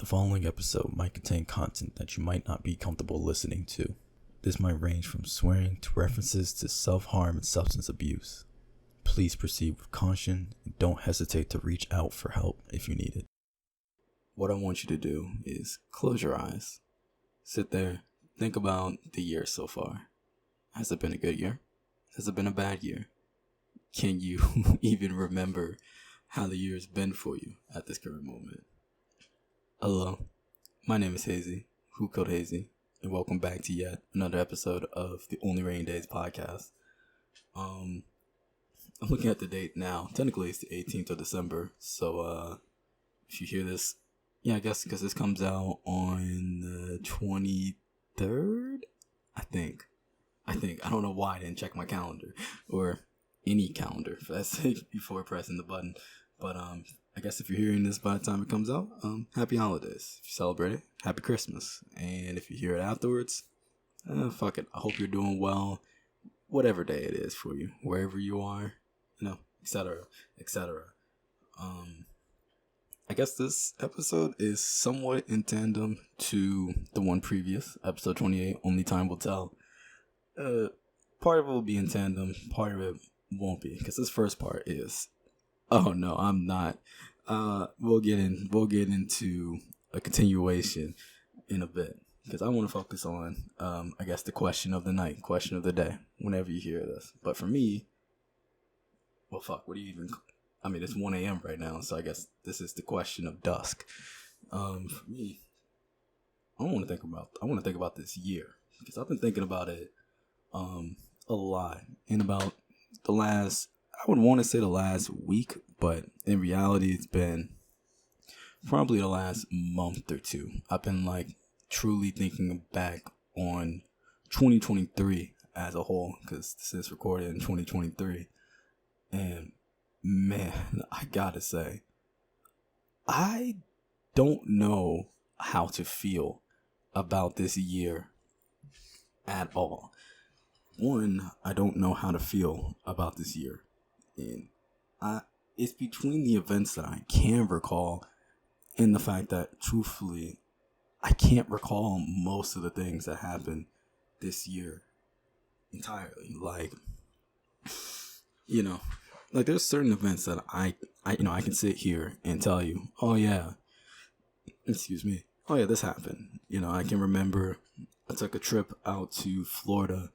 The following episode might contain content that you might not be comfortable listening to. This might range from swearing to references to self-harm and substance abuse. Please proceed with caution and don't hesitate to reach out for help if you need it. What I want you to do is close your eyes, sit there, think about the year so far. Has it been a good year? Has it been a bad year? Can you even remember how the year's been for you at this current moment? Hello, my name is Hazy, Who Killed Hazy, and welcome back to yet another episode of the Only Rainy Days podcast. I'm looking at the date now. Technically, it's the 18th of December, so if you hear this, I guess because this comes out on the 23rd, I think. I don't know why I didn't check my calendar, or any calendar, for that sake, before pressing the button, but I guess if you're hearing this by the time it comes out, happy holidays. If you celebrate it, happy Christmas. And if you hear it afterwards, fuck it. I hope you're doing well, whatever day it is for you, wherever you are, etc., etc. I guess this episode is somewhat in tandem to the one previous, episode 28, Only Time Will Tell. Part of it will be in tandem, part of it won't be, because this first part is, oh no, I'm not. We'll get into a continuation in a bit, because I want to focus on, I guess, the question of the night, question of the day, whenever you hear this. But for me, well, fuck, what do you even? I mean, it's 1 a.m. right now, so I guess this is the question of dusk. For me, I want to think about this year, because I've been thinking about it, a lot, in about the last, I would want to say the last week, but in reality, it's been probably the last month or two. I've been truly thinking back on 2023 as a whole, because this is recorded in 2023. And man, I gotta say, I don't know how to feel about this year at all. One, I don't know how to feel about this year. And it's between the events that I can recall and the fact that, truthfully, I can't recall most of the things that happened this year entirely. There's certain events that I can sit here and tell you, oh yeah, this happened. I can remember I took a trip out to Florida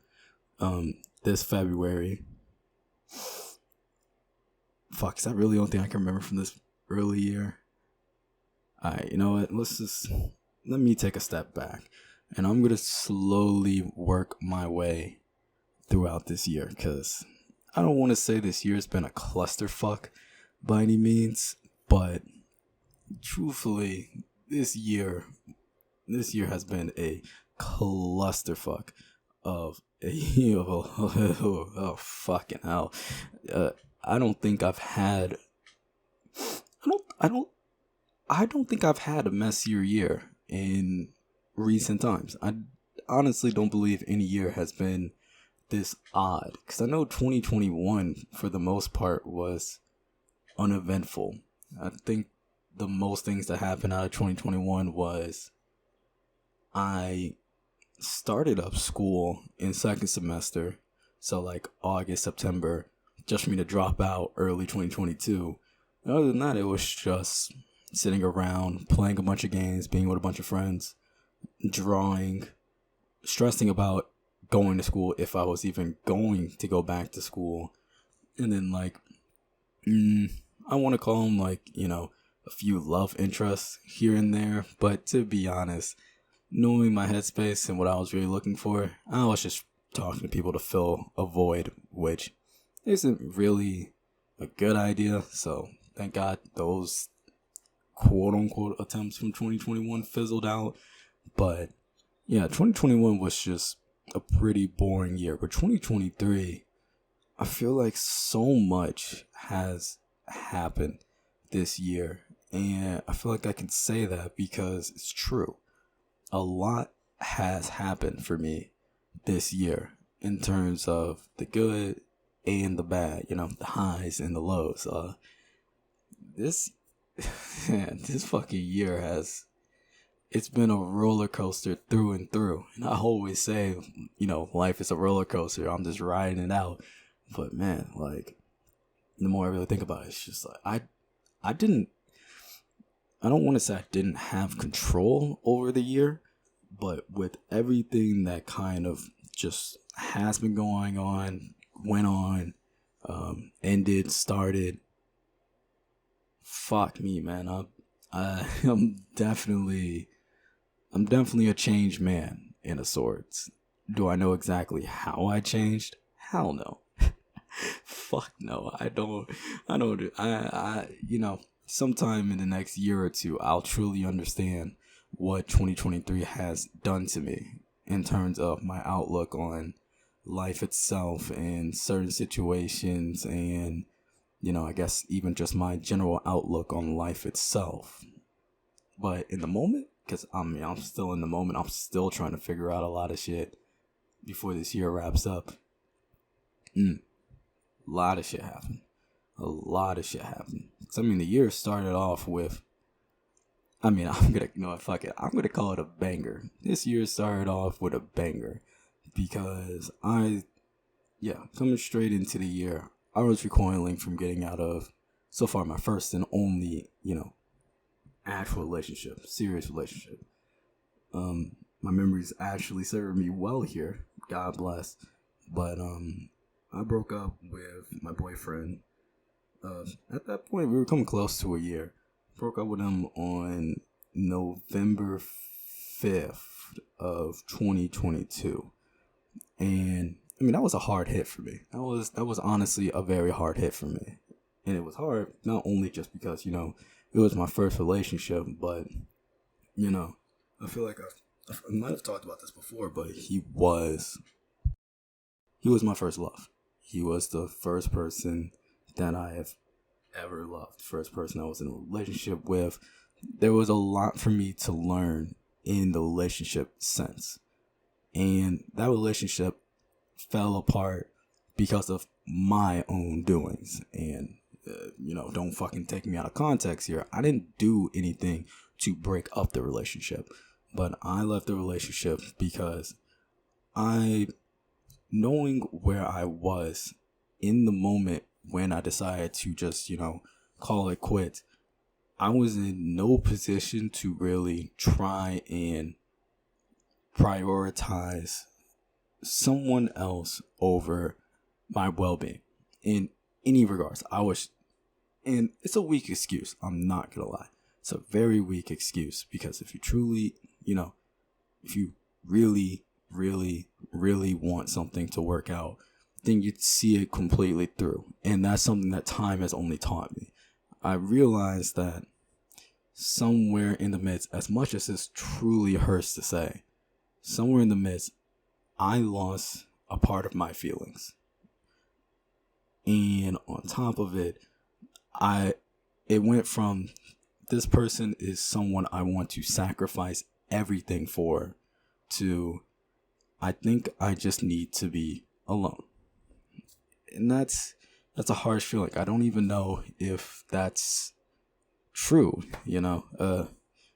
this February. Fuck, is that really the only thing I can remember from this early year? Alright, you know what? Let me take a step back. And I'm going to slowly work my way throughout this year. Because I don't want to say this year's been a clusterfuck by any means. But truthfully, this year has been a clusterfuck of oh fucking hell. I don't think I've had a messier year in recent times. I honestly don't believe any year has been this odd, because I know 2021 for the most part was uneventful. I think the most things that happened out of 2021 was I started up school in second semester, so August, September, just for me to drop out early 2022. Other than that, it was just sitting around, playing a bunch of games, being with a bunch of friends, drawing, stressing about going to school if I was even going to go back to school. And then I want to call them a few love interests here and there. But to be honest, knowing my headspace and what I was really looking for, I was just talking to people to fill a void, which isn't really a good idea. So thank God those quote-unquote attempts from 2021 fizzled out. But yeah, 2021 was just a pretty boring year. But 2023, I feel like so much has happened this year. And I feel like I can say that because it's true. A lot has happened for me this year in terms of the good and the bad, the highs and the lows. This fucking year has it's been a roller coaster through and through. And I always say, life is a roller coaster. I'm just riding it out. But man, like, the more I really think about it, it's just like I didn't. I don't want to say I didn't have control over the year, but with everything that kind of just has been going on, went on, ended, started. Fuck me, man. I'm definitely a changed man in a sorts. Do I know exactly how I changed? Hell no. Fuck no. I don't. Sometime in the next year or two, I'll truly understand what 2023 has done to me in terms of my outlook on life itself and certain situations, and I guess even just my general outlook on life itself. But in the moment, because I'm still in the moment, I'm still trying to figure out a lot of shit before this year wraps up. A lot of shit happened. Because, the year started off with, I'm gonna call it a banger. This year started off with a banger because coming straight into the year, I was recoiling from getting out of, so far, my first and only, actual relationship, serious relationship. My memories actually served me well here, God bless. But I broke up with my boyfriend. At that point, we were coming close to a year. Broke up with him on November 5th of 2022. And that was a hard hit for me. That was honestly a very hard hit for me. And it was hard not only just because, it was my first relationship, but, I feel like I might have talked about this before, but he was my first love. He was the first person that I have ever loved. First person I was in a relationship with. There was a lot for me to learn in the relationship sense. And that relationship fell apart because of my own doings. And, don't fucking take me out of context here. I didn't do anything to break up the relationship. But I left the relationship because knowing where I was in the moment when I decided to just, call it quits, I was in no position to really try and prioritize someone else over my well-being in any regards. And it's a weak excuse. I'm not gonna lie. It's a very weak excuse because if you truly, if you really, really, really want something to work out, then you'd see it completely through. And that's something that time has only taught me. I realized that somewhere in the midst, as much as this truly hurts to say, somewhere in the midst, I lost a part of my feelings. And on top of it, it went from this person is someone I want to sacrifice everything for to I think I just need to be alone. And that's a harsh feeling. I don't even know if that's true,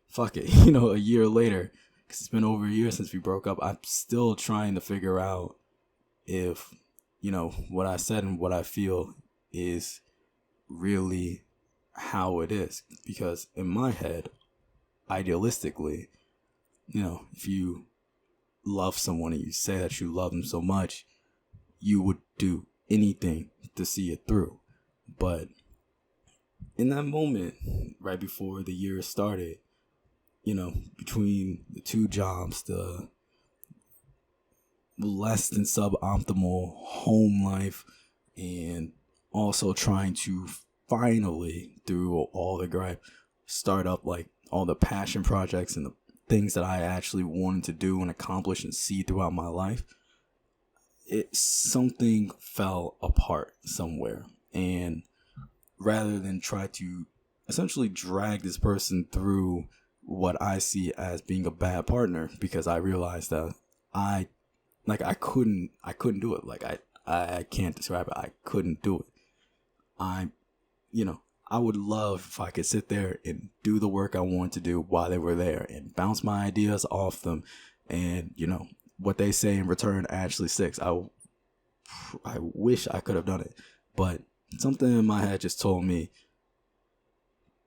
fuck it. A year later, because it's been over a year since we broke up, I'm still trying to figure out if, what I said and what I feel is really how it is. Because in my head, idealistically, if you love someone and you say that you love them so much, you would do anything to see it through. But in that moment, right before the year started, between the two jobs, the less than suboptimal home life, and also trying to finally, through all the gripe, start up like all the passion projects and the things that I actually wanted to do and accomplish and see throughout my life, something fell apart somewhere. And rather than try to essentially drag this person through what I see as being a bad partner, because I realized that I couldn't do it. I can't describe it. I couldn't do it. I would love if I could sit there and do the work I want to do while they were there and bounce my ideas off them. And, what they say in return actually sticks. I wish I could have done it. But something in my head just told me,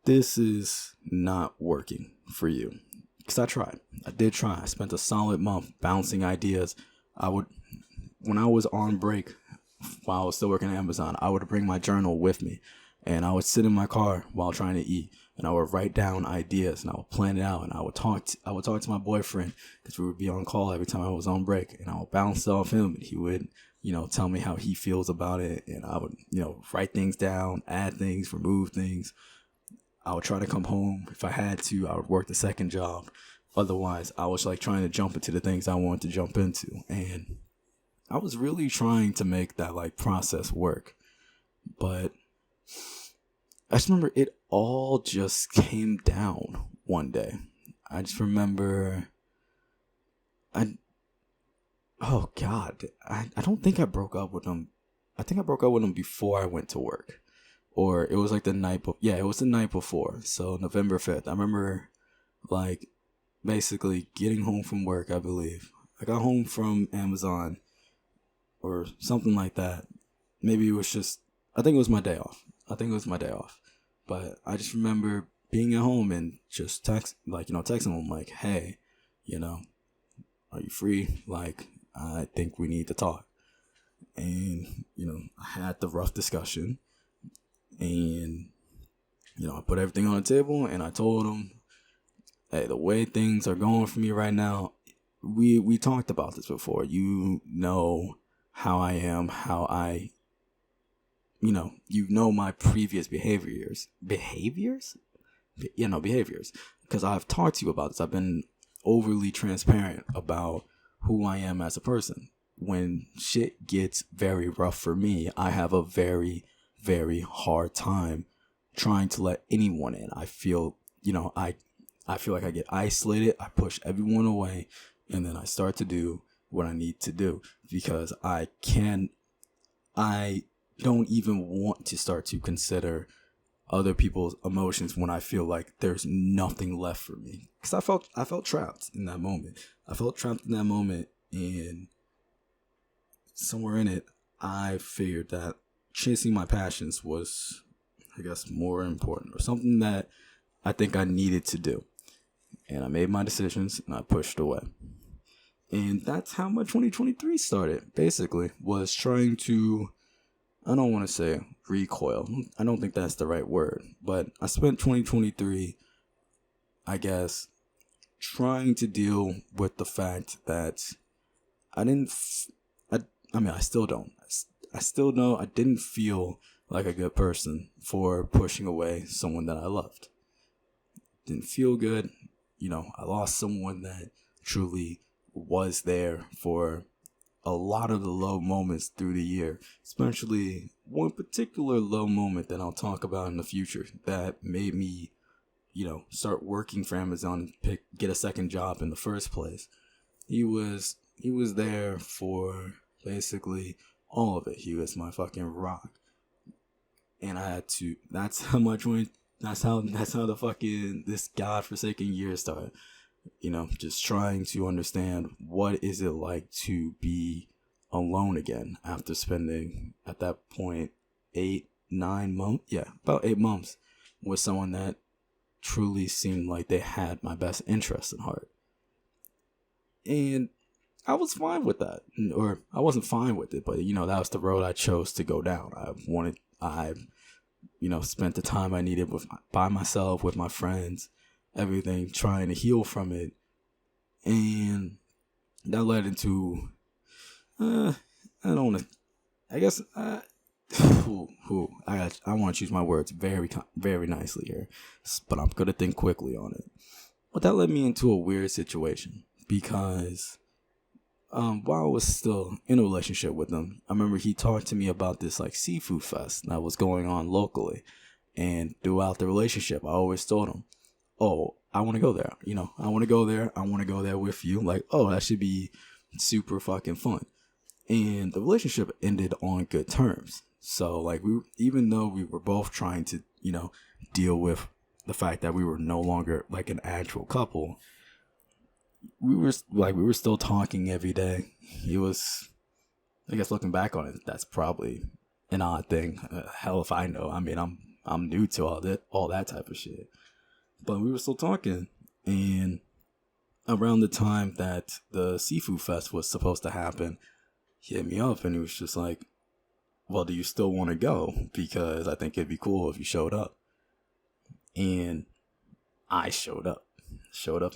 this is not working for you. Because I tried. I did try. I spent a solid month bouncing ideas. When I was on break, while I was still working at Amazon, I would bring my journal with me. And I would sit in my car while trying to eat. And I would write down ideas and I would plan it out. And I would talk to my boyfriend, because we would be on call every time I was on break. And I would bounce off him. And he would, tell me how he feels about it. And I would, write things down, add things, remove things. I would try to come home. If I had to, I would work the second job. Otherwise, I was like trying to jump into the things I wanted to jump into. And I was really trying to make that like process work. But I just remember it all just came down one day. I just remember oh God, I don't think I broke up with him. I think I broke up with him before I went to work. Or it was like the night it was the night before. So November 5th. I remember like basically getting home from work, I believe. I got home from Amazon or something like that. Maybe it was just, I think it was my day off. But I just remember being at home and just texting him like, hey, are you free? Like, I think we need to talk. And, I had the rough discussion. And, I put everything on the table and I told him, hey, the way things are going for me right now, we talked about this before. You know how I am, how I, my previous behaviors. Behaviors. Because I've talked to you about this. I've been overly transparent about who I am as a person. When shit gets very rough for me, I have a very, very hard time trying to let anyone in. I feel, I feel like I get isolated. I push everyone away, and then I start to do what I need to do because I don't even want to start to consider other people's emotions when I feel like there's nothing left for me. Because I felt trapped in that moment. And somewhere in it, I figured that chasing my passions was, I guess, more important, or something that I think I needed to do. And I made my decisions and I pushed away. And that's how my 2023 started, basically, was trying to, I don't want to say recoil. I don't think that's the right word. But I spent 2023, I guess, trying to deal with the fact that I still don't. I still know I didn't feel like a good person for pushing away someone that I loved. Didn't feel good. I lost someone that truly was there for a lot of the low moments through the year, especially one particular low moment that I'll talk about in the future that made me, start working for Amazon and get a second job in the first place. He was there for basically all of it. He was my fucking rock. And I had to, that's how the fucking, this godforsaken year started. Just trying to understand what is it like to be alone again after spending, at that point, 9 months. Yeah, about 8 months with someone that truly seemed like they had my best interest in heart. And I was fine with that. Or I wasn't fine with it, but, that was the road I chose to go down. I spent the time I needed by myself, with my friends, everything, trying to heal from it. And that led into, I want to choose my words very, very nicely here, but I'm going to think quickly on it. But that led me into a weird situation because while I was still in a relationship with him, I remember he talked to me about this like seafood fest that was going on locally. And throughout the relationship, I always told him, oh, I want to go there. I want to go there. I want to go there with you. Like, oh, that should be super fucking fun. And the relationship ended on good terms. So like even though we were both trying to, deal with the fact that we were no longer like an actual couple, we were still talking every day. It was, I guess, looking back on it, that's probably an odd thing. Hell if I know. I mean, I'm new to all that type of shit. But we were still talking, and around the time that the seafood fest was supposed to happen, he hit me up and he was just like, well, do you still want to go? Because I think it'd be cool if you showed up. And I showed up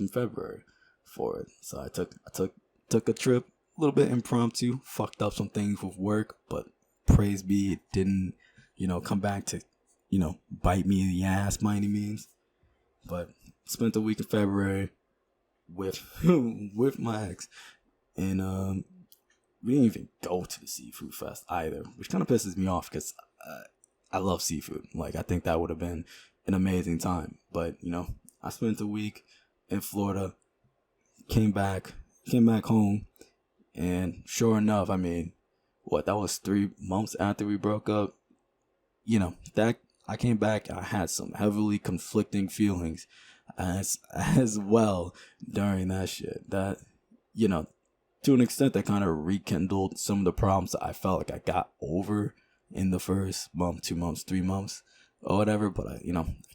in February for it. So I took a trip, a little bit impromptu, fucked up some things with work, but praise be, it didn't, come back to, bite me in the ass by any means. But spent the week in February with with my ex, and we didn't even go to the seafood fest either, which kind of pisses me off because I love seafood. Like, I think that would have been an amazing time. But I spent the week in Florida, came back home, and sure enough, I mean, that was 3 months after we broke up. That I came back, I had some heavily conflicting feelings as well during that shit. That, to an extent, that kind of rekindled some of the problems that I felt like I got over in the first month, 2 months, 3 months, or whatever. But I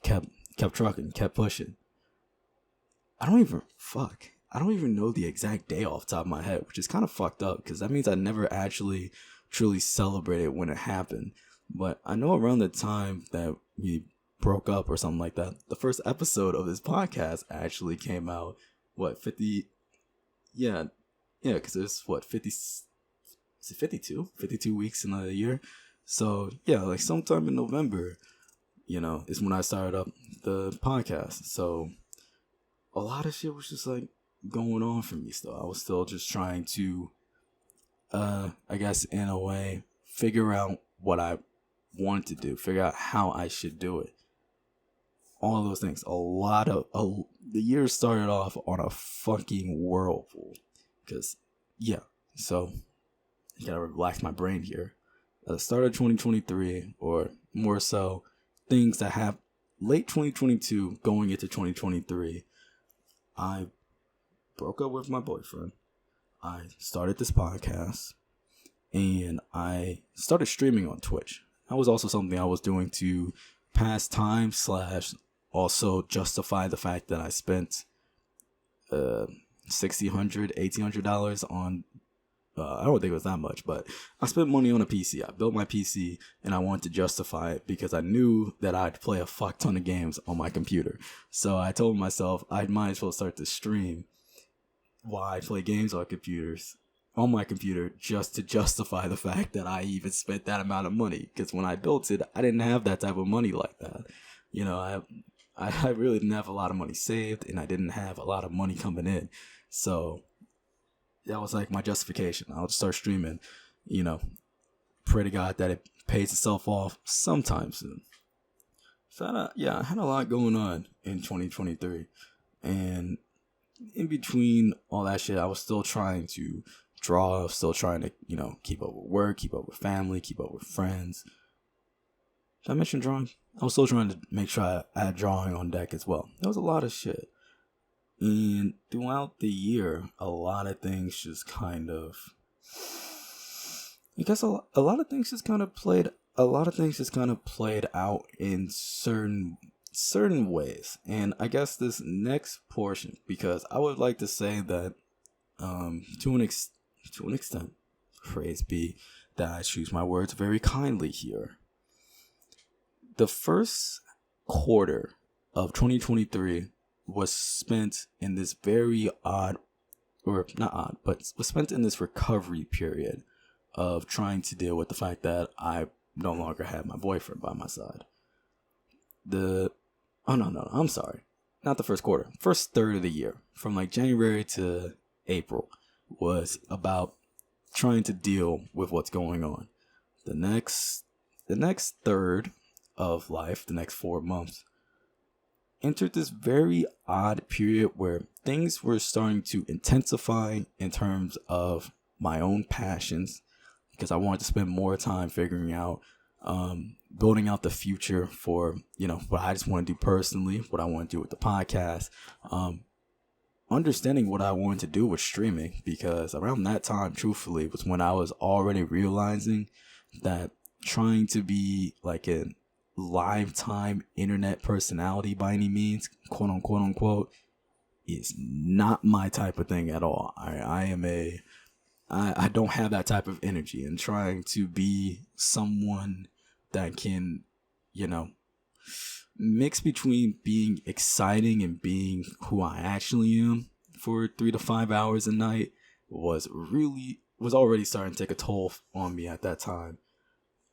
kept trucking, kept pushing. I don't even know the exact day off the top of my head, which is kind of fucked up because that means I never actually truly celebrated when it happened. But I know around the time that we broke up or something like that, the first episode of this podcast actually came out, 50? Yeah, because it's 50, is it 52? 52 weeks in a year. So yeah, like sometime in November, is when I started up the podcast. So a lot of shit was just like going on for me still. I was still just trying to, I guess in a way, figure out what I wanted to do, figure out how I should do it. All of those things. The year started off on a fucking whirlpool. Because, so I gotta relax my brain here. At the start of 2023, or more so, things that happened late 2022 going into 2023, I broke up with my boyfriend. I started this podcast, and I started streaming on Twitch. That was also something I was doing to pass time / also justify the fact that I spent $1,600, $1,800 on, I don't think it was that much, but I spent money on a PC. I built my PC, and I wanted to justify it because I knew that I'd play a fuck ton of games on my computer. So I told myself I might as well start to stream while I play games on my computer just to justify the fact that I even spent that amount of money. Because when I built it, I didn't have that type of money like that. I really didn't have a lot of money saved, and I didn't have a lot of money coming in. So that was like my justification. I'll just start streaming, pray to God that it pays itself off sometime soon. So I had a lot going on in 2023. And in between all that shit, I was still trying to draw, still trying to, keep up with work, keep up with family, keep up with friends. Did I mention drawing? I was still trying to make sure I had drawing on deck as well. There was a lot of shit. And throughout the year, a lot of things just kind of, I guess a lot of things just kind of played out in certain ways. And I guess this next portion, because I would like to say that to an extent, praise be that I choose my words very kindly here. The first quarter of 2023 was spent in this very odd, or not odd, but was spent in this recovery period of trying to deal with the fact that I no longer had my boyfriend by my side. I'm sorry. Not the first quarter. First third of the year, from like January to April, was about trying to deal with what's going on. The next third of life, the next 4 months, entered this very odd period where things were starting to intensify in terms of my own passions, because I wanted to spend more time figuring out building out the future for, what I just want to do personally, what I want to do with the podcast, understanding what I wanted to do with streaming, because around that time, truthfully, was when I was already realizing that trying to be like a lifetime internet personality by any means, quote unquote, is not my type of thing at all. I don't have that type of energy, and trying to be someone that can, mix between being exciting and being who I actually am for 3 to 5 hours a night was already starting to take a toll on me at that time.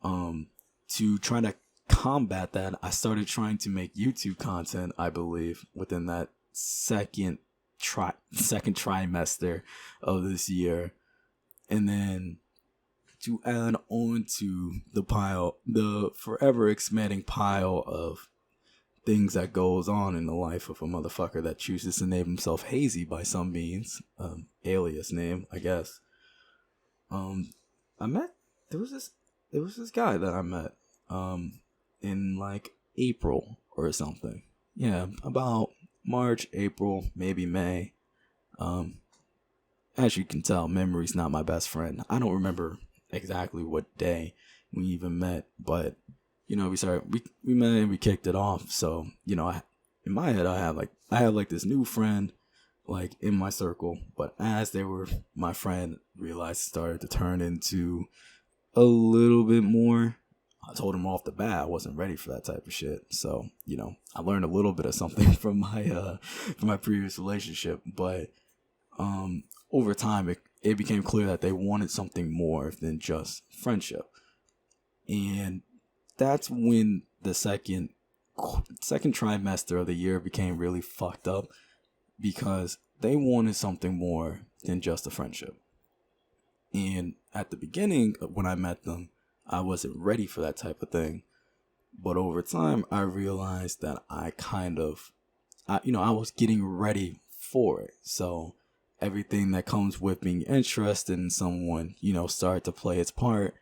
To try to combat that, I started trying to make YouTube content, I believe, within that second trimester of this year. And then to add on to the forever expanding pile of things that goes on in the life of a motherfucker that chooses to name himself Hazy by some means, alias name, I guess. There was this guy that I met, in like April or something. Yeah, about March, April, maybe May. As you can tell, memory's not my best friend. I don't remember exactly what day we even met, but we met and we kicked it off. So, in my head, I have like this new friend, like in my circle, but as they were my friend, realized it started to turn into a little bit more. I told him off the bat I wasn't ready for that type of shit. So, I learned a little bit of something from my previous relationship, but over time it became clear that they wanted something more than just friendship. And that's when the second trimester of the year became really fucked up, because they wanted something more than just a friendship. And at the beginning, when I met them, I wasn't ready for that type of thing. But over time, I realized that I was getting ready for it. So everything that comes with being interested in someone, started to play its part.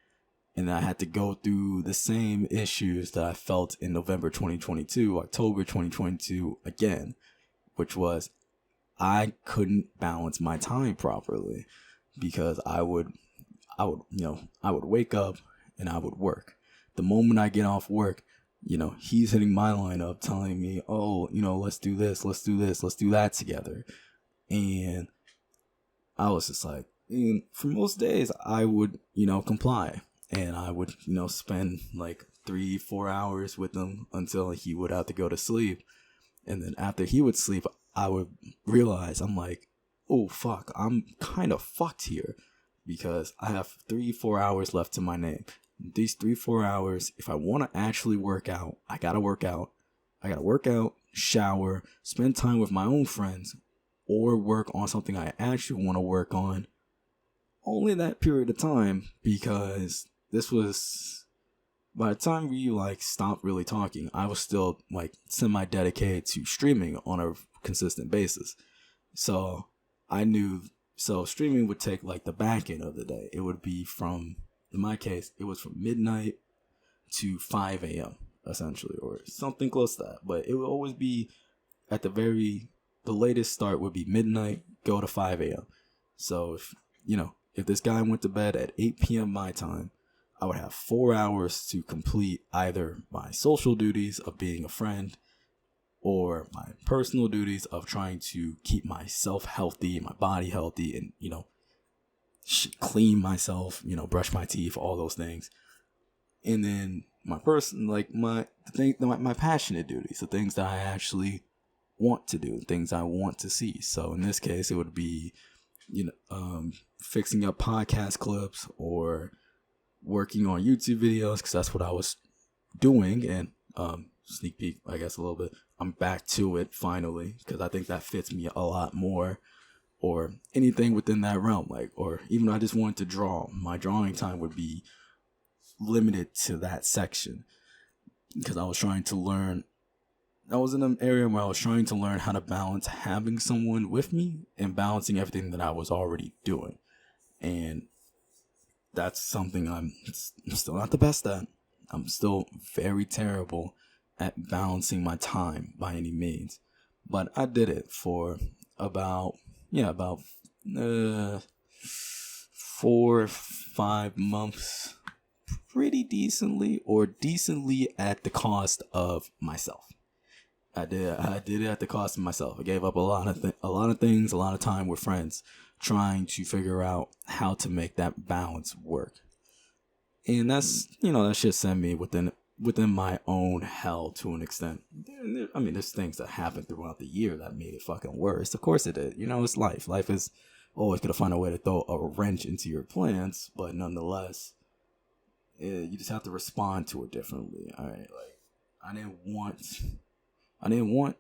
And I had to go through the same issues that I felt in November 2022, October 2022 again, which was I couldn't balance my time properly, because I would wake up and I would work. The moment I get off work, he's hitting my line up telling me, oh, let's do this, let's do this, let's do that together. And I was just like, for most days I would, comply. And I would, spend like 3-4 hours with him until he would have to go to sleep. And then after he would sleep, I would realize, I'm like, oh fuck, I'm kind of fucked here, because I have 3-4 hours left to my name. These 3-4 hours, if I want to actually work out, I gotta work out. I gotta work out, shower, spend time with my own friends, or work on something I actually want to work on. Only that period of time, because this was, by the time we stopped really talking, I was still semi-dedicated to streaming on a consistent basis. So I knew, streaming would take the back end of the day. It would be in my case, it was from midnight to 5 a.m. essentially, or something close to that. But it would always be the latest start would be midnight, go to 5 a.m. So if this guy went to bed at 8 p.m. my time, I would have 4 hours to complete either my social duties of being a friend, or my personal duties of trying to keep myself healthy, my body healthy, and clean myself, brush my teeth, all those things. And then my my passionate duties, the things that I actually want to do, things I want to see. So in this case, it would be fixing up podcast clips or working on YouTube videos, because that's what I was doing. And sneak peek, I guess, a little bit, I'm back to it finally, because I think that fits me a lot more. Or anything within that realm, or even I just wanted to draw, my drawing time would be limited to that section, because I was trying to learn. I was in an area where I was trying to learn how to balance having someone with me and balancing everything that I was already doing. And that's something I'm still not the best at. I'm still very terrible at balancing my time by any means. But I did it for about, about 4 or 5 months pretty decently, or decently at the cost of myself. I did it at the cost of myself. I gave up a lot of things, a lot of time with friends, trying to figure out how to make that balance work. And that's, that shit sent me within my own hell to an extent. I mean, there's things that happened throughout the year that made it fucking worse. Of course it did. It's life. Life is always gonna find a way to throw a wrench into your plans, but nonetheless, you just have to respond to it differently. All right, like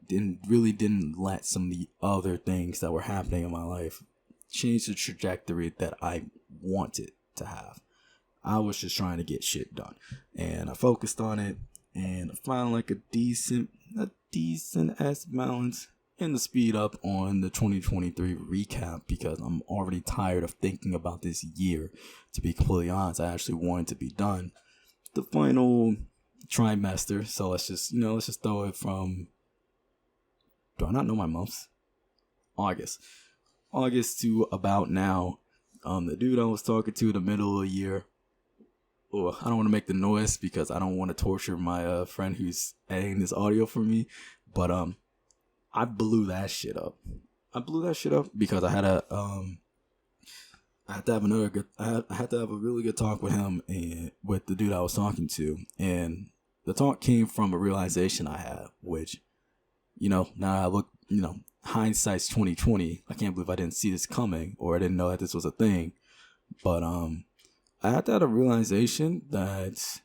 didn't let some of the other things that were happening in my life change the trajectory that I wanted to have. I was just trying to get shit done, and I focused on it, and I found like a decent ass balance in the speed up on the 2023 recap, because I'm already tired of thinking about this year. To be completely honest, I actually wanted to be done the final trimester. So let's just throw it from, do I not know my months? August to about now. The dude I was talking to in the middle of the year. Oh, I don't want to make the noise because I don't want to torture my friend who's editing this audio for me. But I blew that shit up. Because I had to have a really good talk with him and with the dude I was talking to, and the talk came from a realization I had, which, now I look, hindsight's 2020. I can't believe I didn't see this coming, or I didn't know that this was a thing. But I had to have a realization that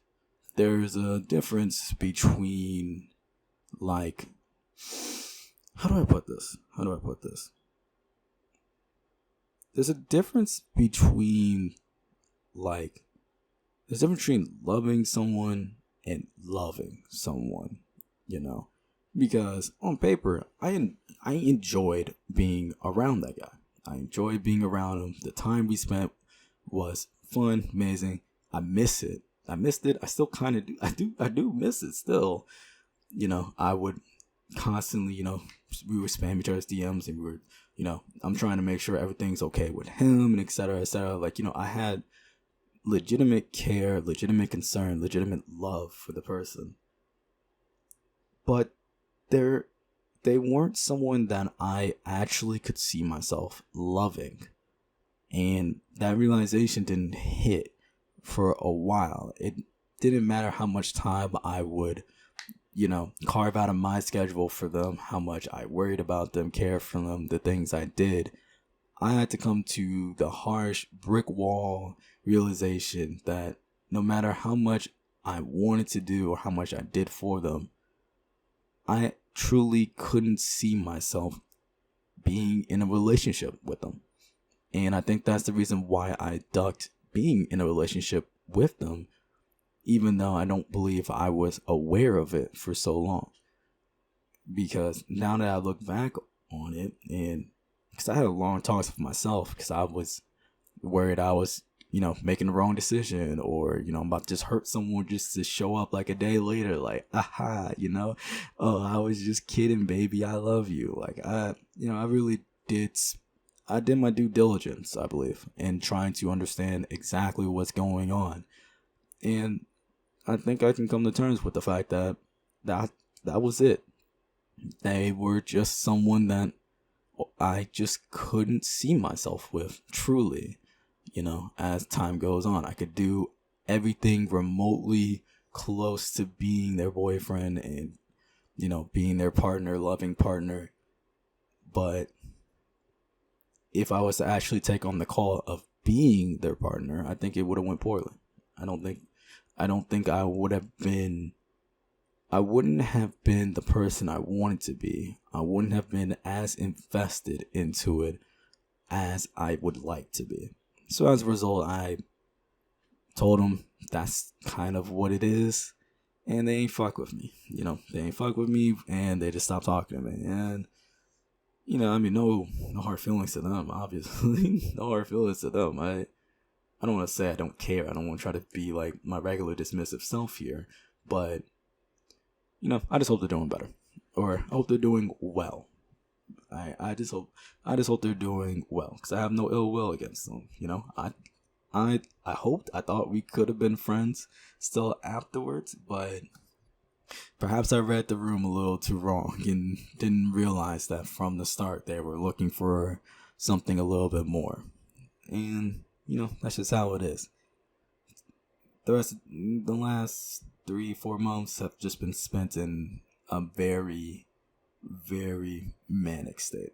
there's a difference between, like, how do I put this? There's a difference between loving someone and loving someone, because on paper, I enjoyed being around that guy. I enjoyed being around him. The time we spent was fun, amazing. I miss it. I still kind of do. I do miss it still. I would constantly, we would spam each other's DMs, and we were, I'm trying to make sure everything's okay with him, and et cetera, et cetera. Like, I had legitimate care, legitimate concern, legitimate love for the person. But they weren't someone that I actually could see myself loving. And that realization didn't hit for a while. It didn't matter how much time I would, carve out of my schedule for them, how much I worried about them, cared for them, the things I did. I had to come to the harsh brick wall realization that no matter how much I wanted to do or how much I did for them, I truly couldn't see myself being in a relationship with them. And I think that's the reason why I ducked being in a relationship with them, even though I don't believe I was aware of it for so long. Because now that I look back on it, and because I had a long talks with myself, because I was worried I was, making the wrong decision, or, I'm about to just hurt someone just to show up like a day later, like, aha, oh, I was just kidding, baby, I love you. Like, I really did. I did my due diligence, I believe, in trying to understand exactly what's going on. And I think I can come to terms with the fact that was it. They were just someone that I just couldn't see myself with, truly. As time goes on, I could do everything remotely close to being their boyfriend and, being their partner, loving partner. But if I was to actually take on the call of being their partner, I think it would have went poorly. I don't think I wouldn't have been the person I wanted to be. I wouldn't have been as invested into it as I would like to be. So as a result, I told them that's kind of what it is, and they ain't fuck with me. They ain't fuck with me, and they just stopped talking to me. And no hard feelings to them, obviously. No hard feelings to them. I I don't want to say I don't care. I don't want to try to be like my regular dismissive self here, but I just hope they're doing better, or I hope they're doing well. I just hope they're doing well, because I have no ill will against them. I thought we could have been friends still afterwards, but perhaps I read the room a little too wrong and didn't realize that from the start they were looking for something a little bit more. And, that's just how it is. The last 3-4 months have just been spent in a very, very manic state.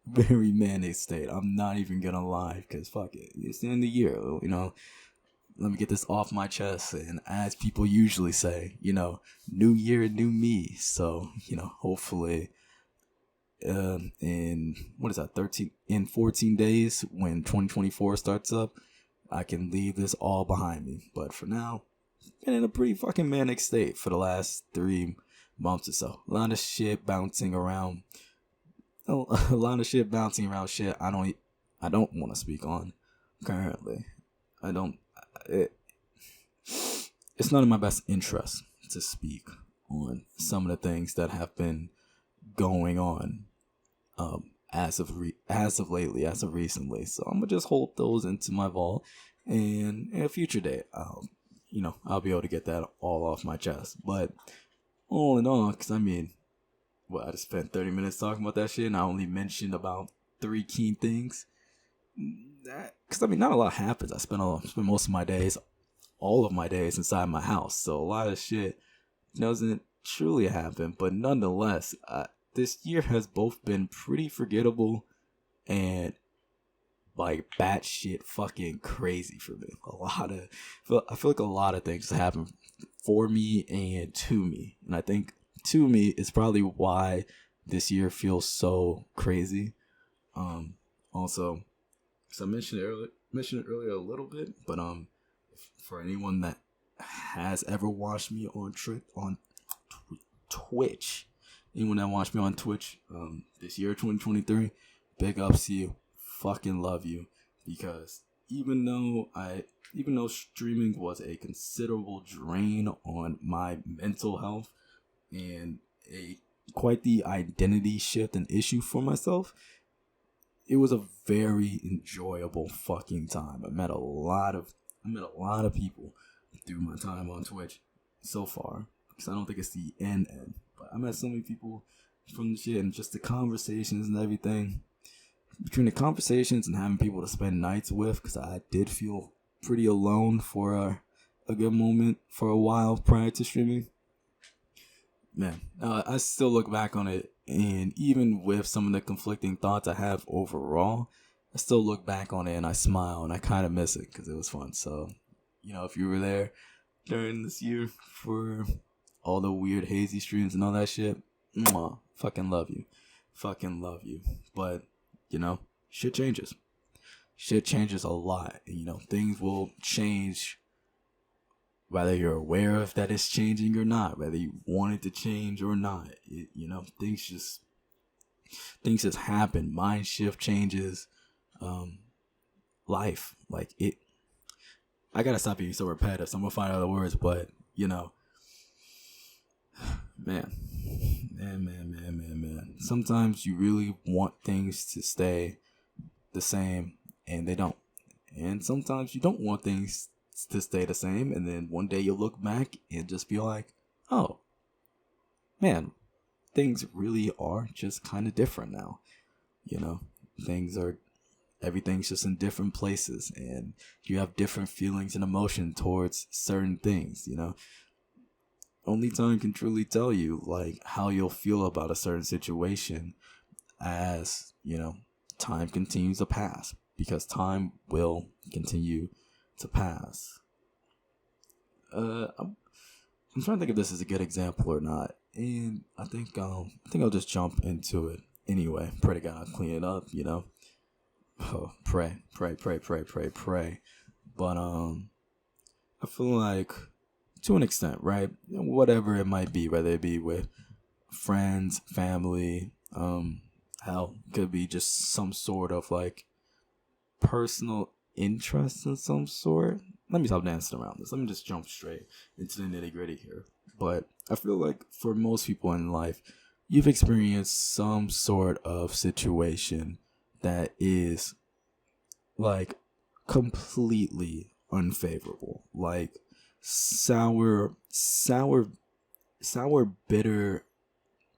Very manic state. I'm not even gonna lie, because fuck it. It's the end of the year, Let me get this off my chest. And as people usually say, new year, new me. So, hopefully, in 14 days, when 2024 starts up, I can leave this all behind me. But for now, been in a pretty fucking manic state for the last 3 months or so. A lot of shit bouncing around. A lot of shit bouncing around. Shit I don't want to speak on currently. It's not in my best interest to speak on some of the things that have been going on as of recently. So I'm gonna just hold those into my vault, and in a future day, I'll be able to get that all off my chest. But all in all, because I just spent 30 minutes talking about that shit, and I only mentioned about 3 key things. Because not a lot happens. I spend most of my days, all of my days, inside my house, so a lot of shit doesn't truly happen. But nonetheless, this year has both been pretty forgettable and like batshit fucking crazy for me. I feel like a lot of things happen for me and to me, and I think to me is probably why this year feels so crazy. Also, because I mentioned it earlier a little bit, but for anyone that has ever watched me on Twitch, anyone that watched me on Twitch this year 2023, big ups to you. Fucking love you, because even though streaming was a considerable drain on my mental health and quite the identity shift and issue for myself, it was a very enjoyable fucking time. I met a lot of people through my time on Twitch so far, because I don't think it's the end, but I met so many people from the shit, and just the conversations and everything. Between the conversations and having people to spend nights with, because I did feel pretty alone for a good moment for a while prior to streaming. Man, I still look back on it, and even with some of the conflicting thoughts I have overall, I still look back on it and I smile, and I kind of miss it because it was fun. So, if you were there during this year for all the weird hazy streams and all that shit, fucking love you. But shit changes. Shit changes a lot. Things will change whether you're aware of that it's changing or not, whether you want it to change or not. Things just happen. Mind shift changes. Life. Like it. I gotta stop being so repetitive, so I'm gonna find other words, but man. Sometimes you really want things to stay the same, and they don't. And sometimes you don't want things to stay the same, and then one day you'll look back and just be like, oh, man, things really are just kind of different now. Everything's just in different places, and you have different feelings and emotion towards certain things. Only time can truly tell you like how you'll feel about a certain situation as time continues to pass, because time will continue to pass. I'm trying to think if this is a good example or not, and I think I'll just jump into it anyway. Pray to God, clean it up. Oh, pray. But I feel like, to an extent, right? Whatever it might be, whether it be with friends, family, hell, could be just some sort of like personal interest in some sort. Let me stop dancing around this. Let me just jump straight into the nitty gritty here. But I feel like for most people in life, you've experienced some sort of situation that is like completely unfavorable, like sour, bitter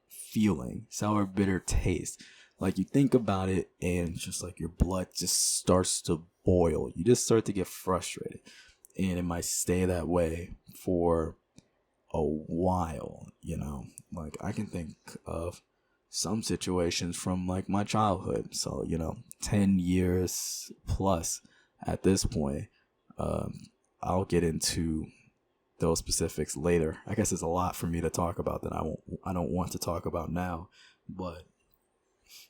feeling, sour, bitter taste. Like you think about it and just like your blood just starts to boil. You just start to get frustrated. And it might stay that way for a while, Like I can think of some situations from like my childhood. So, 10 years plus at this point. I'll get into those specifics later. I guess it's a lot for me to talk about that I don't want to talk about now. But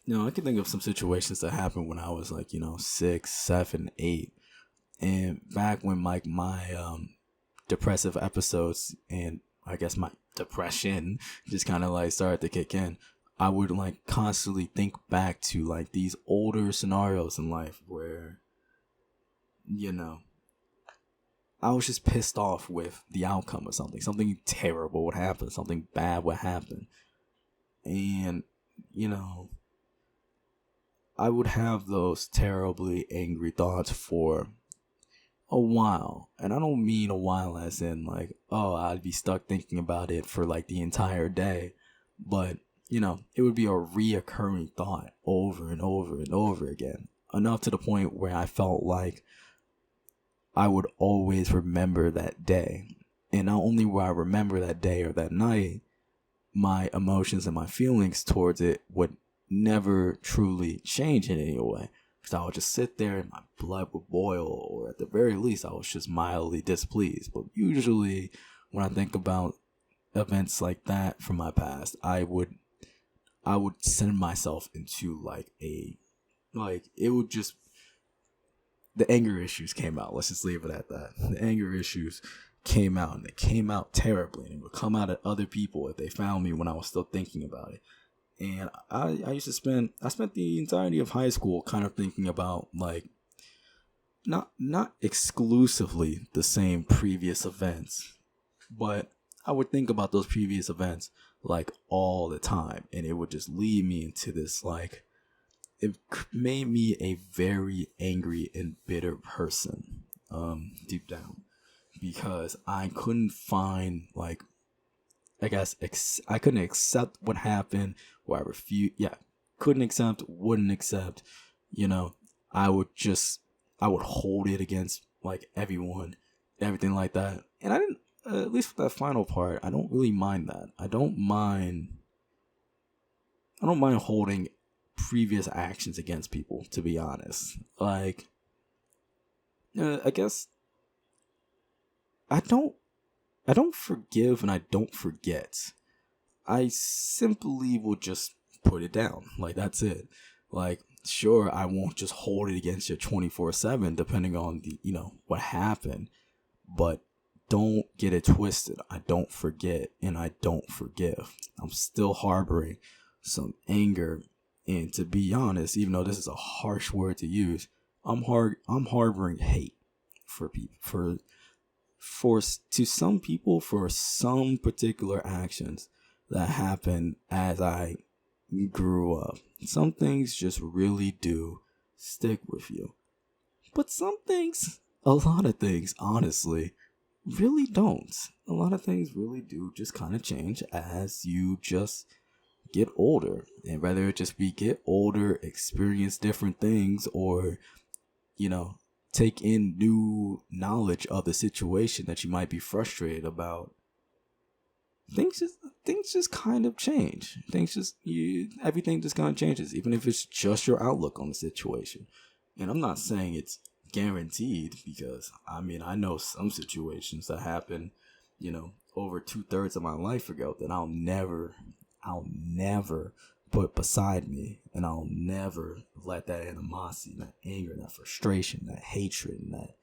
I can think of some situations that happened when I was like, 6, 7, 8. And back when like my depressive episodes and I guess my depression just kind of like started to kick in, I would like constantly think back to like these older scenarios in life where, I was just pissed off with the outcome of something. Something terrible would happen. Something bad would happen. And, I would have those terribly angry thoughts for a while. And I don't mean a while as in like, oh, I'd be stuck thinking about it for like the entire day. But, it would be a reoccurring thought over and over and over again. Enough to the point where I felt like I would always remember that day. And not only will I remember that day or that night, my emotions and my feelings towards it would never truly change in any way. Because I would just sit there and my blood would boil, or at the very least, I was just mildly displeased. But usually, when I think about events like that from my past, I would send myself into it would just, the anger issues came out. Let's just leave it at that. The anger issues came out, and they came out terribly, and it would come out at other people if they found me when I was still thinking about it. And I spent the entirety of high school kind of thinking about like not exclusively the same previous events, but I would think about those previous events like all the time, and it would just lead me into this like, it made me a very angry and bitter person, deep down, because I couldn't find like, I guess I couldn't accept what happened, or couldn't accept, wouldn't accept, I would hold it against like everyone, everything like that. And I didn't, at least for that final part, I don't really mind that. I don't mind holding previous actions against people, to be honest. Like, I guess I don't forgive and I don't forget. I simply will just put it down. Like, that's it. Like, sure, I won't just hold it against you 24/7, depending on the, what happened. But don't get it twisted. I don't forget and I don't forgive. I'm still harboring some anger. And to be honest, even though this is a harsh word to use, I'm harboring hate for people, to some people, for some particular actions that happened as I grew up. Some things just really do stick with you. But some things, a lot of things, honestly, really don't. A lot of things really do just kind of change as you just get older. And whether it just be get older, experience different things, or, take in new knowledge of the situation that you might be frustrated about, things just kind of change. Everything just kind of changes, even if it's just your outlook on the situation. And I'm not saying it's guaranteed, because I know some situations that happened, over 2/3 of my life ago that I'll never put beside me, and I'll never let that animosity, that anger, that frustration, that hatred, and that,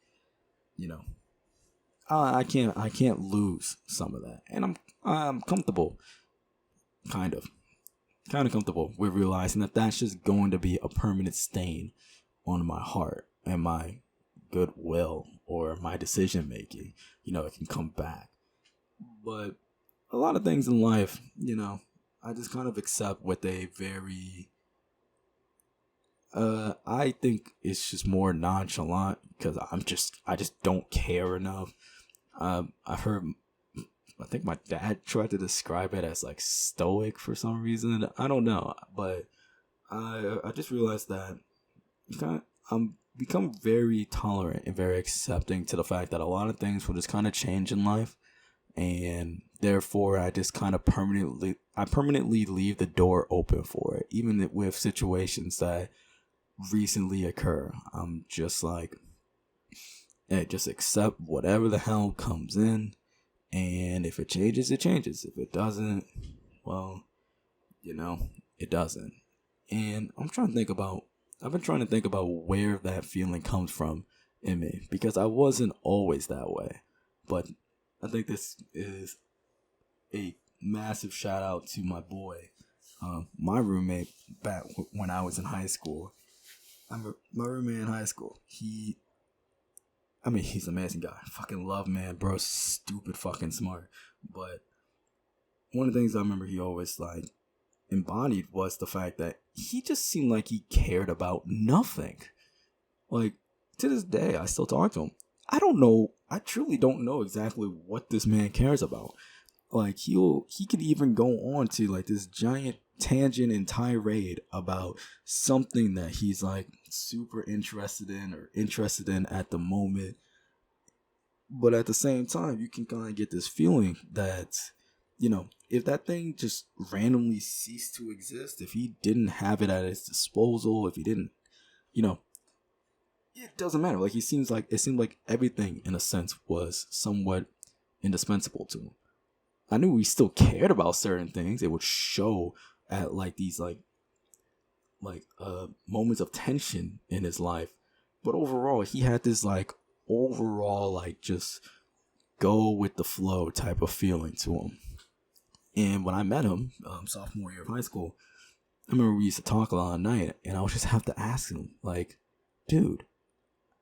I can't lose some of that. And I'm comfortable, kind of comfortable with realizing that that's just going to be a permanent stain on my heart and my goodwill or my decision making. It can come back. But a lot of things in life, I just kind of accept with a very I think it's just more nonchalant because I just don't care enough. I think my dad tried to describe it as like stoic for some reason. I don't know, but I just realized that I'm become very tolerant and very accepting to the fact that a lot of things will just kind of change in life, and therefore I just kind of permanently leave the door open for it, even with situations that recently occur. I'm just like, hey, just accept whatever the hell comes in, and if it changes, it changes. If it doesn't, well, it doesn't. And I've been trying to think about where that feeling comes from in me, because I wasn't always that way. But I think this is a massive shout out to my boy, my roommate back when I was in high school. My roommate in high school. He's an amazing guy. Fucking love, man, bro. Stupid fucking smart. But one of the things I remember he always like embodied was the fact that he just seemed like he cared about nothing. Like, to this day, I still talk to him. I don't know. I truly don't know exactly what this man cares about. Like, he could even go on to like this giant tangent and tirade about something that he's like super interested in at the moment. But at the same time, you can kind of get this feeling that, if that thing just randomly ceased to exist, if he didn't have it at his disposal, if he didn't, it doesn't matter. Like, it seemed like everything in a sense was somewhat indispensable to him. I knew he still cared about certain things. It would show at like these moments of tension in his life. But overall, he had this just go with the flow type of feeling to him. And when I met him, sophomore year of high school, I remember we used to talk a lot at night, and I would just have to ask him, like, dude,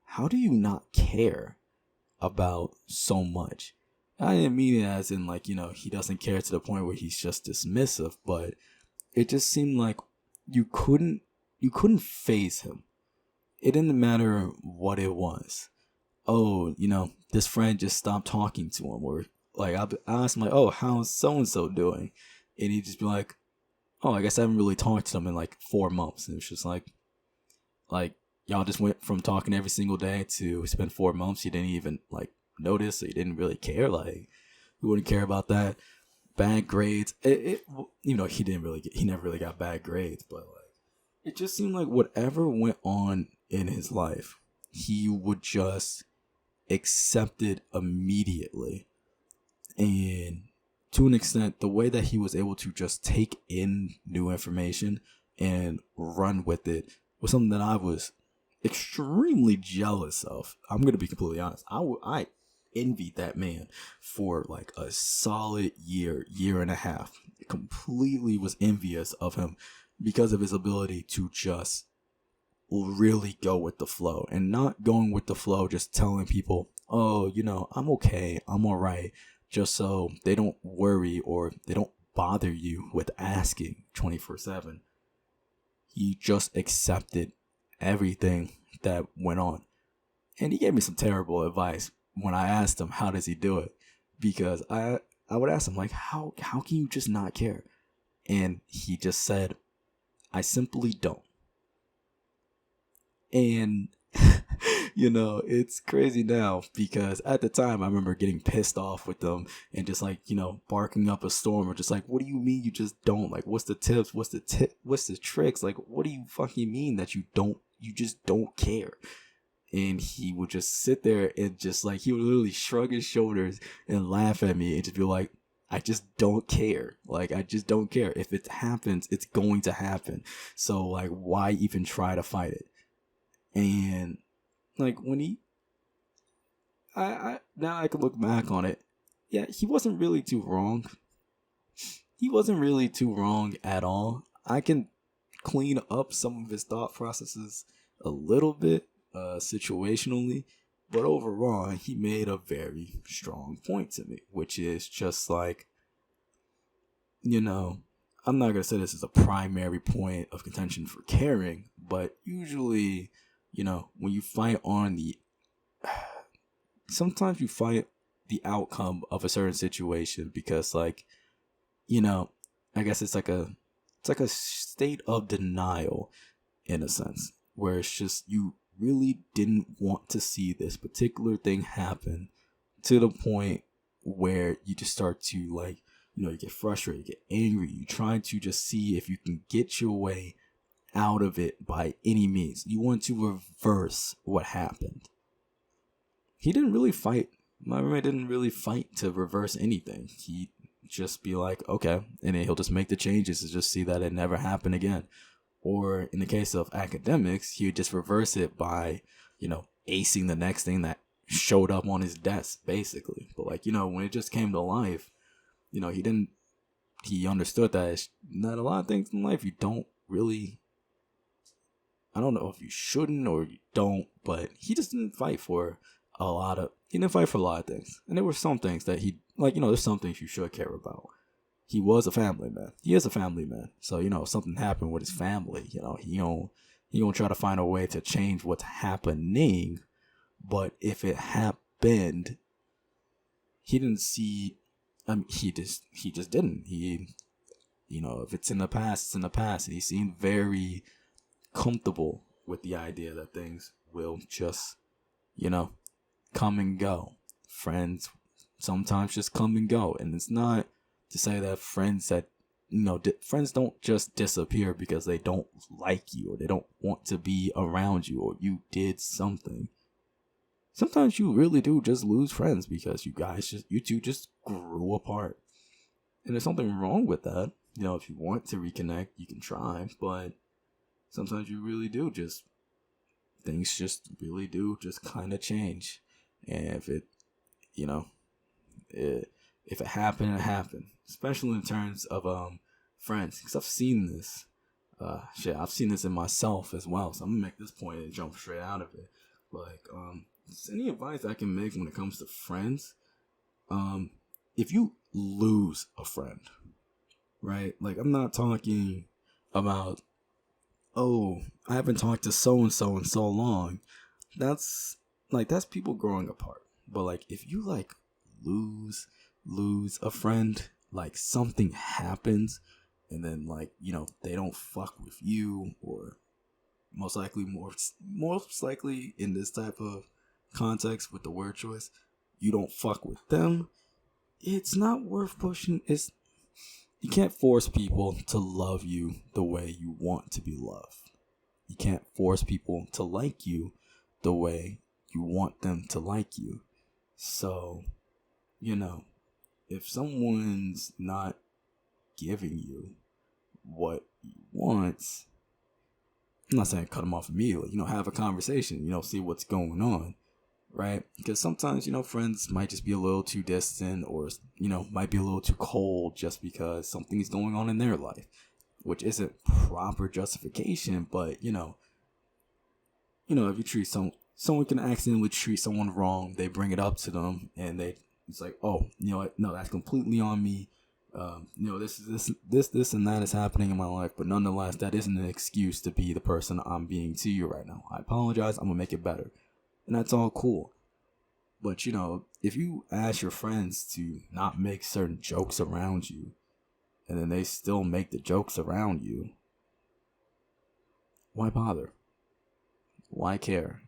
how do you not care about so much? I didn't mean it as in he doesn't care to the point where he's just dismissive, but it just seemed like you couldn't phase him. It didn't matter what it was. Oh, this friend just stopped talking to him, or like I asked him, like, oh, how's so and so doing? And he'd just be like, oh, I guess I haven't really talked to them in like 4 months. And it's just like y'all just went from talking every single day to spend 4 months. You didn't even like notice, or you didn't really care. Like, you wouldn't care about that. Bad grades. He never really got bad grades, but like, it just seemed like whatever went on in his life, he would just accept it immediately. And to an extent, the way that he was able to just take in new information and run with it was something that I was extremely jealous of. I'm going to be completely honest. I envied that man for like a solid year and a half. Completely was envious of him because of his ability to just really go with the flow, and not going with the flow just telling people, oh, I'm okay, I'm all right, just so they don't worry or they don't bother you with asking 24/7. He just accepted everything that went on. And he gave me some terrible advice when I asked him how does he do it, because I would ask him, like, how can you just not care? And he just said, I simply don't. And it's crazy now, because at the time I remember getting pissed off with them and just like, barking up a storm, or just like, what do you mean you just don't? Like, what's the tips? What's the tricks? Like, what do you fucking mean that you just don't care? And he would just sit there and just like, he would literally shrug his shoulders and laugh at me and just be like, I just don't care. Like, I just don't care. If it happens, it's going to happen. So like, why even try to fight it? And like, when I now I can look back on it, yeah, he wasn't really too wrong. He wasn't really too wrong at all. I can clean up some of his thought processes a little bit, situationally, but overall, he made a very strong point to me, which is just like, you know, I'm not gonna say this is a primary point of contention for caring, but usually, when you fight on the, sometimes you fight the outcome of a certain situation because, like, I guess it's like a state of denial in a sense, where it's just you really didn't want to see this particular thing happen to the point where you just start to, like, you get frustrated, you get angry, you try to just see if you can get your way out of it by any means. You want to reverse what happened. He didn't really fight. My roommate didn't really fight to reverse anything. He just be like, okay, and then he'll just make the changes to just see that it never happened again. Or in the case of academics, he would just reverse it by, acing the next thing that showed up on his desk, basically. But, like, when it just came to life, he understood that a lot of things in life you don't really, I don't know if you shouldn't or you don't, but he just didn't fight for he didn't fight for a lot of things. And there were some things that there's some things you should care about. He was a family man. He is a family man. So, if something happened with his family, he don't try to find a way to change what's happening. But if it happened, he didn't see, he just didn't. If it's in the past, it's in the past. And he seemed very comfortable with the idea that things will just, come and go. Friends sometimes just come and go. And it's not to say that friends don't just disappear because they don't like you or they don't want to be around you or you did something. Sometimes you really do just lose friends because you two just grew apart. And there's something wrong with that. If you want to reconnect, you can try, but sometimes you really do things just really do just kind of change. And if it happened, it happened. Especially in terms of friends, because I've seen this. I've seen this in myself as well. So I'm gonna make this point and jump straight out of it. Like, any advice I can make when it comes to friends? If you lose a friend, right? Like, I'm not talking about, oh, I haven't talked to so and so in so long. That's people growing apart. But, like, if you lose a friend, like something happens and then, like, they don't fuck with you, or most likely in this type of context with the word choice, you don't fuck with them, it's not worth pushing. You can't force people to love you the way you want to be loved. You can't force people to like you the way you want them to like you. So, if someone's not giving you what you want, I'm not saying cut them off immediately. Have a conversation. See what's going on, right? Because sometimes friends might just be a little too distant, or might be a little too cold just because something's going on in their life, which isn't proper justification. But if you treat someone can accidentally treat someone wrong, they bring it up to them, and it's like, oh, no, that's completely on me. This and that is happening in my life, but nonetheless, that isn't an excuse to be the person I'm being to you right now. I apologize. I'm gonna make it better, and that's all cool. But if you ask your friends to not make certain jokes around you, and then they still make the jokes around you, why bother? Why care?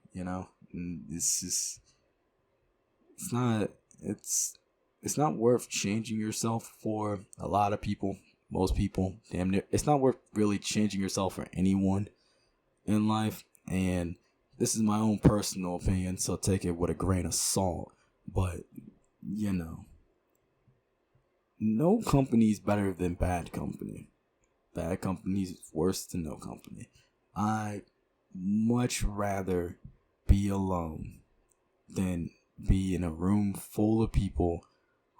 It's not worth changing yourself for a lot of people, most people, damn near. It's not worth really changing yourself for anyone in life. And this is my own personal opinion, so take it with a grain of salt. But, no company is better than bad company. Bad company is worse than no company. I much rather be alone than be in a room full of people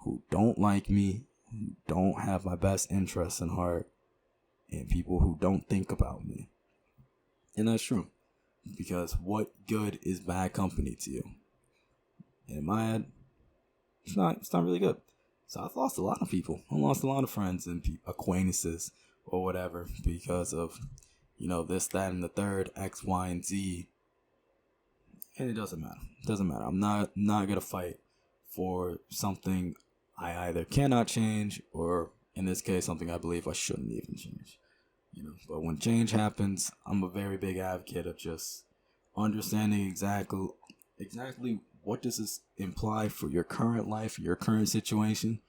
who don't like me, who don't have my best interests in heart, and people who don't think about me. And that's true. Because what good is bad company to you? And in my head, it's not really good. So I've lost a lot of people. I lost a lot of friends and acquaintances or whatever because of, this, that, and the third, X, Y, and Z. And it doesn't matter. It doesn't matter. I'm not going to fight for something I either cannot change or, in this case, something I believe I shouldn't even change. But when change happens, I'm a very big advocate of just understanding exactly what does this imply for your current life, your current situation,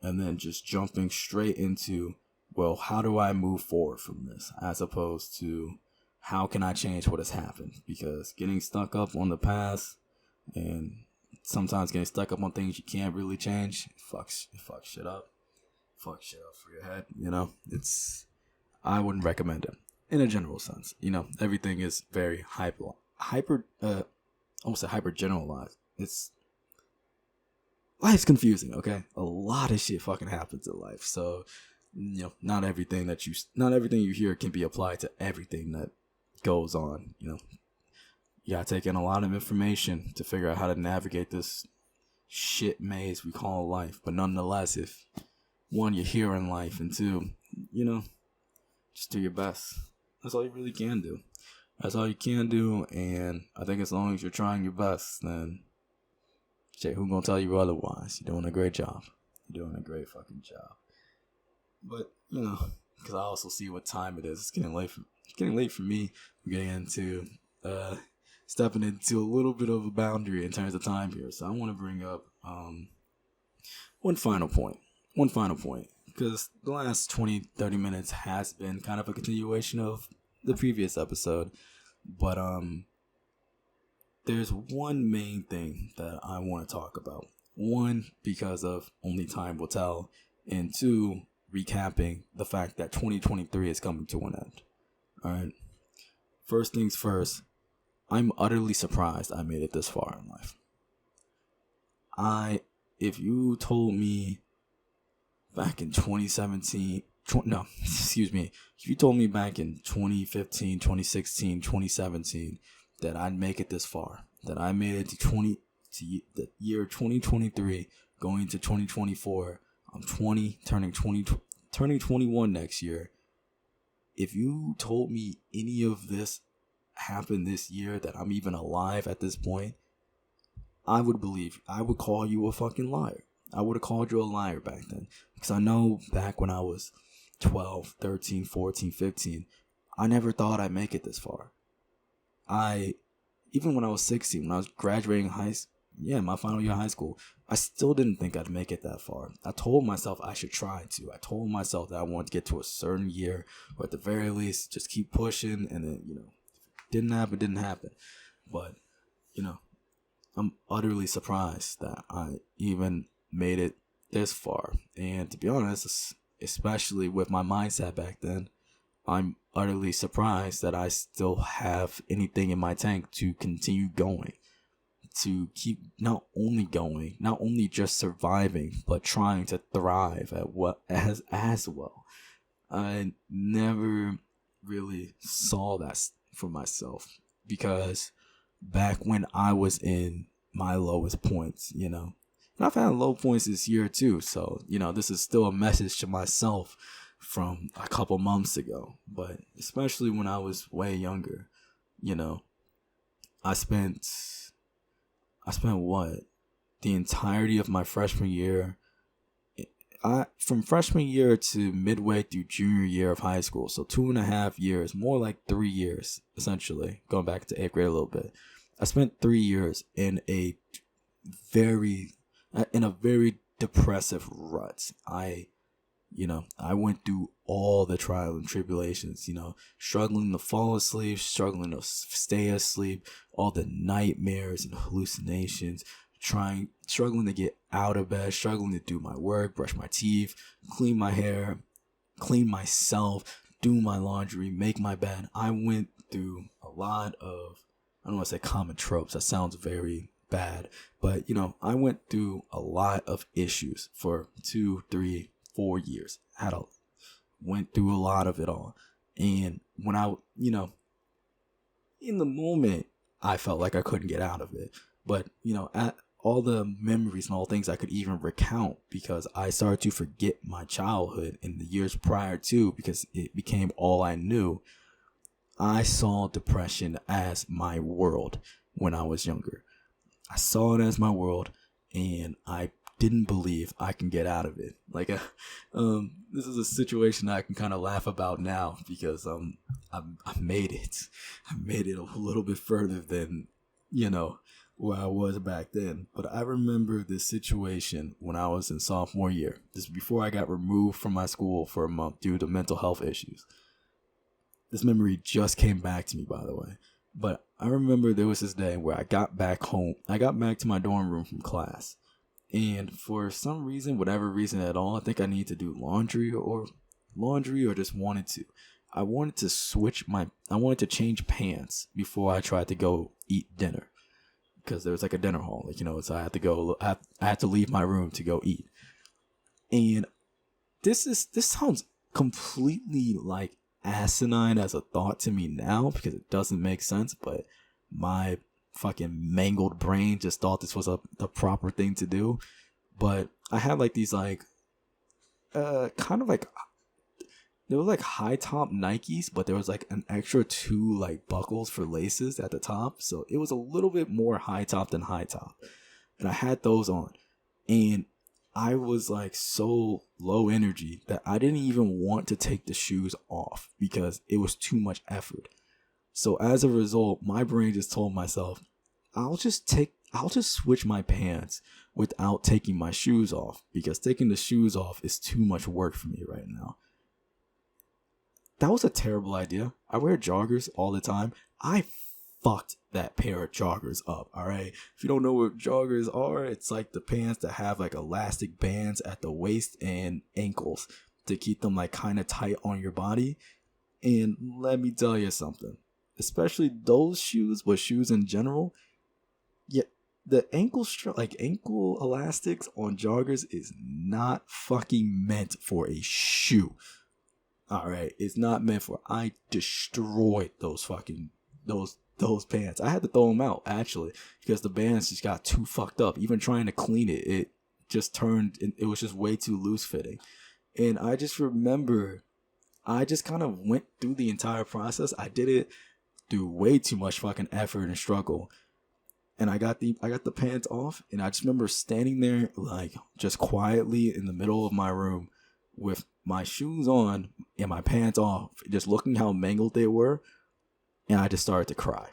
and then just jumping straight into, well, how do I move forward from this, as opposed to how can I change what has happened? Because getting stuck up on the past and sometimes getting stuck up on things you can't really change, it fucks shit up. Fuck shit up for your head, I wouldn't recommend it in a general sense. Everything is very almost hyper generalized. Life's confusing, okay? A lot of shit fucking happens in life. So, not everything you hear can be applied to everything that goes on. You gotta take in a lot of information to figure out how to navigate this shit maze we call life. But nonetheless, if one, you're here in life, and two, just do your best. That's all you really can do. That's all you can do, and I think as long as you're trying your best, then shit, who gonna tell you otherwise? You're doing a great job. You're doing a great fucking job. But, because I also see what time it is. It's getting late for me. I'm getting into stepping into a little bit of a boundary in terms of time here. So I want to bring up one final point. Because the last 20-30 minutes has been kind of a continuation of the previous episode. But there's one main thing that I want to talk about. One, because of only time will tell. And two, recapping the fact that 2023 is coming to an end. Alright. First things first, I'm utterly surprised I made it this far in life. If you told me back in 2017, if you told me back in 2015, 2016, 2017 that I'd make it this far, that I made it to the year 2023 going to 2024, I'm 20, turning 21 next year. If you told me any of this happened this year, that I'm even alive at this point, I would call you a fucking liar. I would have called you a liar back then. Because I know back when I was 12, 13, 14, 15, I never thought I'd make it this far. Even when I was 16, when I was graduating my final year of high school, I still didn't think I'd make it that far. I told myself I should try to. I told myself that I wanted to get to a certain year, or at the very least, just keep pushing, and then, if it didn't happen. But, I'm utterly surprised that I even made it this far. And to be honest, especially with my mindset back then, I'm utterly surprised that I still have anything in my tank to continue going. To keep not only just surviving, but trying to thrive at as well. I never really saw that for myself, because back when I was in my lowest points, and I've had low points this year too, so this is still a message to myself from a couple months ago. But especially when I was way younger, I spent what? The entirety of my freshman year. From freshman year to midway through junior year of high school, so 2.5 years, more like 3 years, essentially, going back to 8th grade a little bit. I spent 3 years in a very depressive rut. I went through all the trials and tribulations, struggling to fall asleep, struggling to stay asleep, all the nightmares and hallucinations, struggling to get out of bed, struggling to do my work, brush my teeth, clean my hair, clean myself, do my laundry, make my bed. I went through a lot of, I don't want to say common tropes, that sounds very bad, but I went through a lot of issues for 2, 3, 4 years. Went through a lot of it all. And when In the moment, I felt like I couldn't get out of it. But, at all the memories and all things I could even recount, because I started to forget my childhood in the years prior to, because it became all I knew. I saw depression as my world when I was younger. I saw it as my world, and I didn't believe I can get out of it. Like, this is a situation I can kind of laugh about now, because I made it. I made it a little bit further than where I was back then. But I remember this situation when I was in sophomore year. This is before I got removed from my school for a month due to mental health issues. This memory just came back to me, by the way. But I remember there was this day where I got back home. I got back to my dorm room from class. And for some reason, whatever reason at all, I think I needed to do laundry or just wanted to. I wanted to change pants before I tried to go eat dinner. Because there was like a dinner hall, so I had to go, I had to leave my room to go eat. And this sounds completely like asinine as a thought to me now, because it doesn't make sense, but my fucking mangled brain just thought this was the proper thing to do. But I had like these kind of like, they were like high top Nikes, but there was like an extra 2 like buckles for laces at the top, so it was a little bit more high top than high top. And I had those on, and I was like so low energy that I didn't even want to take the shoes off because it was too much effort. So as a result, my brain just told myself, I'll just switch my pants without taking my shoes off, because taking the shoes off is too much work for me right now. That was a terrible idea. I wear joggers all the time. I fucked that pair of joggers up, alright? If you don't know what joggers are, it's like the pants that have like elastic bands at the waist and ankles to keep them like kind of tight on your body. And let me tell you something, especially those shoes, but shoes in general, yeah, the ankle elastics on joggers is not fucking meant for a shoe. Alright, it's not meant for. I destroyed those pants. I had to throw them out, actually, because the bands just got too fucked up. Even trying to clean it, it was just way too loose fitting. And I just remember, I just kind of went through the entire process. I did it through way too much fucking effort and struggle. And I got the pants off, and I just remember standing there like just quietly in the middle of my room with my shoes on and my pants off, just looking how mangled they were, and I just started to cry.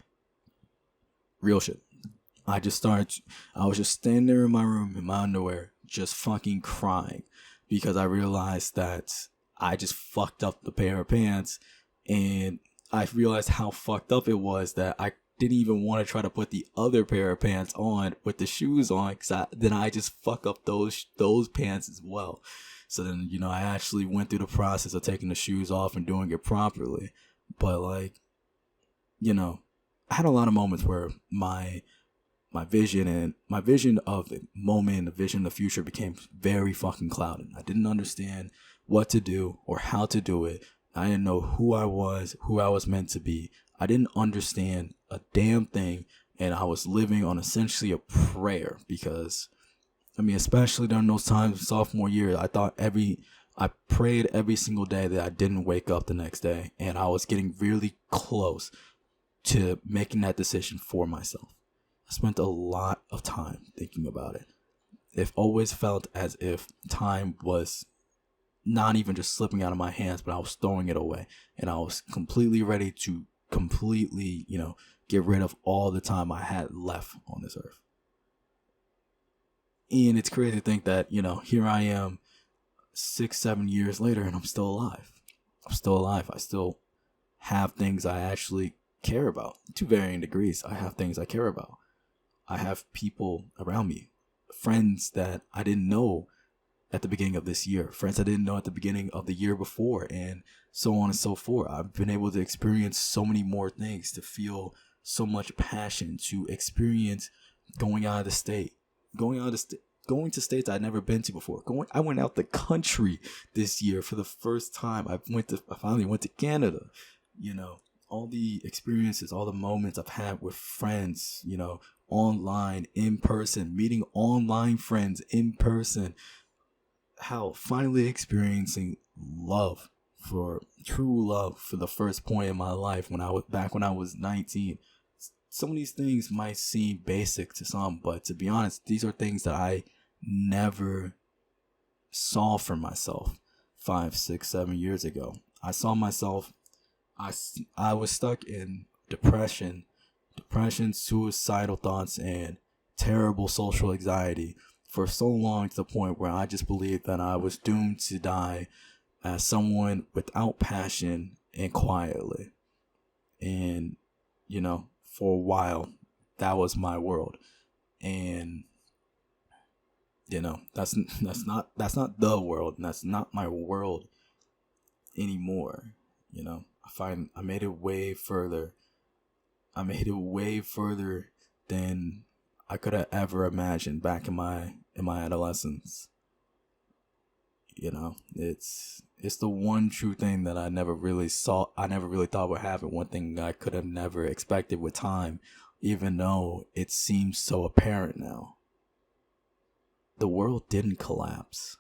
Real shit. I was just standing there in my room in my underwear, just fucking crying, because I realized that I just fucked up the pair of pants, and I realized how fucked up it was that I didn't even want to try to put the other pair of pants on with the shoes on, because then I just fuck up those pants as well. So then, I actually went through the process of taking the shoes off and doing it properly. But I had a lot of moments where my vision of the moment and the vision of the future became very fucking clouded. I didn't understand what to do or how to do it. I didn't know who I was meant to be. I didn't understand a damn thing, and I was living on essentially a prayer, because especially during those times, sophomore year, I prayed every single day that I didn't wake up the next day, and I was getting really close to making that decision for myself. I spent a lot of time thinking about it. It always felt as if time was not even just slipping out of my hands, but I was throwing it away, and I was completely ready to get rid of all the time I had left on this earth. And it's crazy to think that, here I am 6-7 years later, and I'm still alive. I still have things I actually care about, to varying degrees. I have things I care about. I have people around me, friends that I didn't know at the beginning of this year, friends I didn't know at the beginning of the year before, and so on and so forth. I've been able to experience so many more things, to feel so much passion, to experience going to states I'd never been to before. I went out the country this year for the first time. I finally went to Canada, all the experiences, all the moments I've had with friends, online, in person, meeting online friends in person, how finally experiencing love, for true love, for the first point in my life when I was 19. Some of these things might seem basic to some, but to be honest, these are things that I never saw for myself 5, 6, 7 years ago. I saw myself, I was stuck in depression, suicidal thoughts, and terrible social anxiety for so long, to the point where I just believed that I was doomed to die as someone without passion and quietly. And, for a while, that was my world. And, that's not the world, and that's not my world anymore. I made it way further. I made it way further than I could have ever imagined back in my adolescence. It's the one true thing that I never really thought would happen. One thing I could have never expected with time, even though it seems so apparent now. The world didn't collapse.